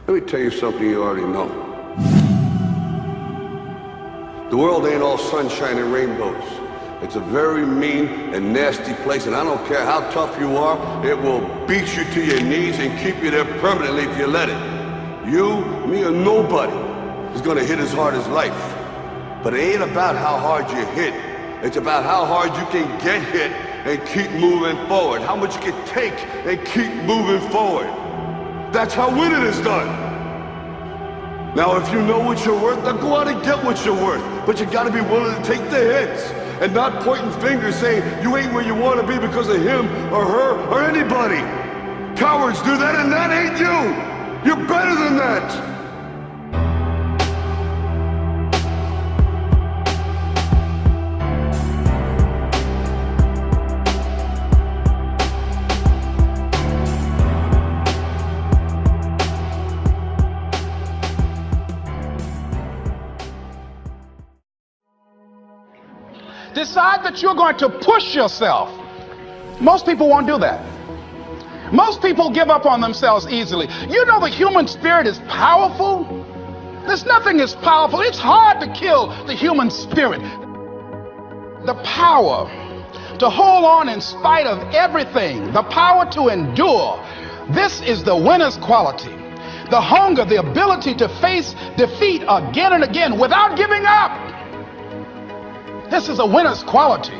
Let me tell you something you already know. The world ain't all sunshine and rainbows. It's a very mean and nasty place, and I don't care how tough you are, it will beat you to your knees and keep you there permanently if you let it. You, me, or nobody is gonna hit as hard as life. But it ain't about how hard you hit. It's about how hard you can get hit and keep moving forward. How much you can take and keep moving forward. That's how winning is done. Now, if you know what you're worth, then go out and get what you're worth. But you gotta be willing to take the hits and not pointing fingers saying you ain't where you want to be because of him or her or anybody. Cowards do that, and that ain't you. You're better than that. Decide that you're going to push yourself. Most people won't do that. Most people give up on themselves easily. You know the human spirit is powerful. There's nothing as powerful. It's hard to kill the human spirit. The power to hold on in spite of everything, the power to endure. This is the winner's quality. The hunger, the ability to face defeat again and again without giving up. This is a winner's quality.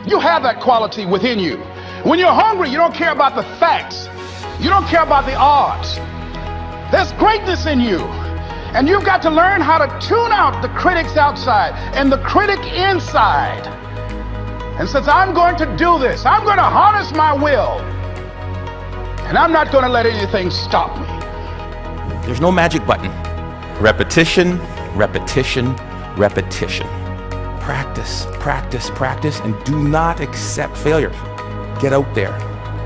You have that quality within you. When you're hungry, you don't care about the facts. You don't care about the odds. There's greatness in you. And you've got to learn how to tune out the critics outside and the critic inside. And since I'm going to do this, I'm going to harness my will. And I'm not going to let anything stop me. There's no magic button. Repetition, repetition, repetition. Practice, practice, practice, and do not accept failure. Get out there.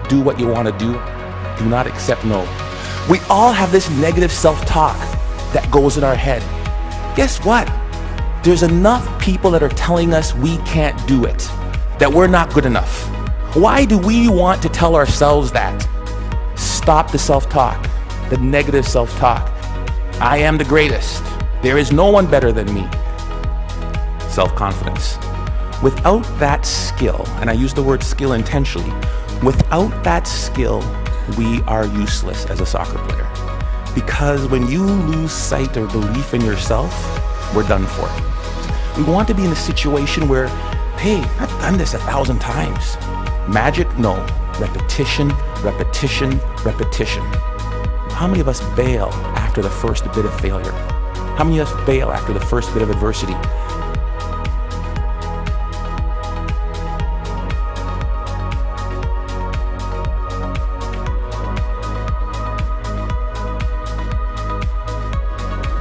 Do what you want to do. Do not accept no. We all have this negative self-talk that goes in our head. Guess what? There's enough people that are telling us we can't do it, that we're not good enough. Why do we want to tell ourselves that? Stop the self-talk, the negative self-talk. I am the greatest. There is no one better than me. Self-confidence. Without that skill, and I use the word skill intentionally, without that skill, we are useless as a soccer player. Because when you lose sight or belief in yourself, we're done for. We want to be in a situation where, hey, I've done this 1,000 times. Magic? No. Repetition, repetition, repetition. How many of us bail after the first bit of failure? How many of us bail after the first bit of adversity?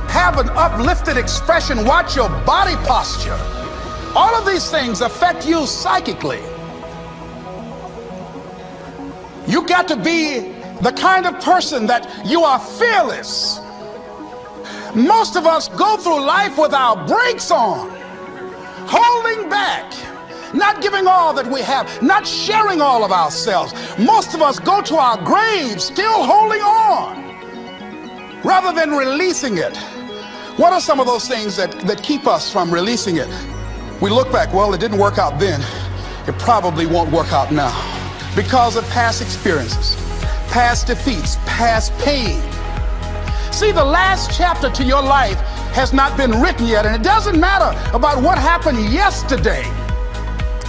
Have an uplifted expression. Watch your body posture. All of these things affect you psychically. You got to be the kind of person that you are fearless. Most of us go through life with our brakes on, holding back, not giving all that we have, not sharing all of ourselves. Most of us go to our graves still holding on rather than releasing it. What are some of those things that keep us from releasing it? We look back, well, it didn't work out then. It probably won't work out now because of past experiences, past defeats, past pain. See, the last chapter to your life has not been written yet, and it doesn't matter about what happened yesterday.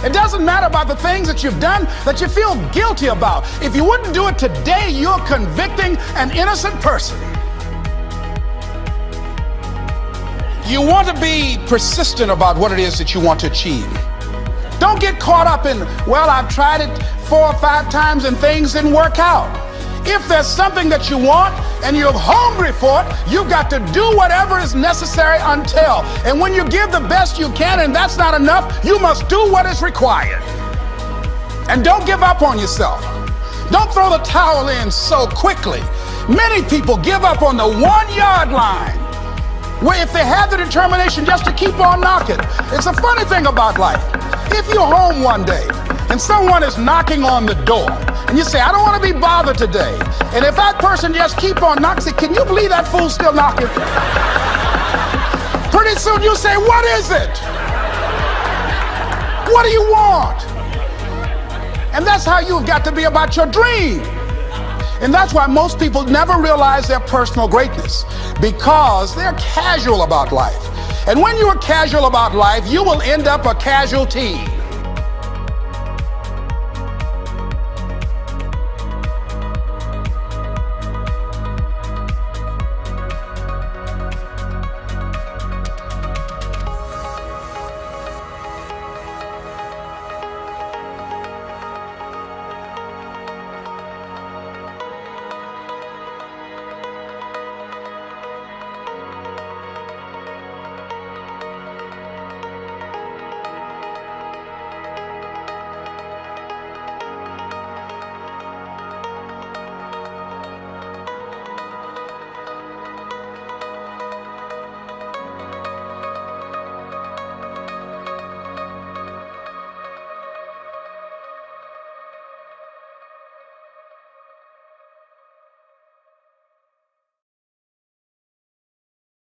It doesn't matter about the things that you've done that you feel guilty about. If you wouldn't do it today, you're convicting an innocent person. You want to be persistent about what it is that you want to achieve. Don't get caught up in, well, I've tried it 4 or 5 times and things didn't work out. If there's something that you want and you're hungry for it, you've got to do whatever is necessary until. And when you give the best you can and that's not enough, you must do what is required. And don't give up on yourself. Don't throw the towel in so quickly. Many people give up on the 1-yard line, where if they have the determination just to keep on knocking. It's a funny thing about life. If you're home one day and someone is knocking on the door And you say, I don't want to be bothered today. And if that person just keep on knocking, say, can you believe that fool's still knocking? Pretty soon you say, what is it? What do you want? And that's how you've got to be about your dream. And that's why most people never realize their personal greatness, because they're casual about life. And when you're casual about life, you will end up a casualty.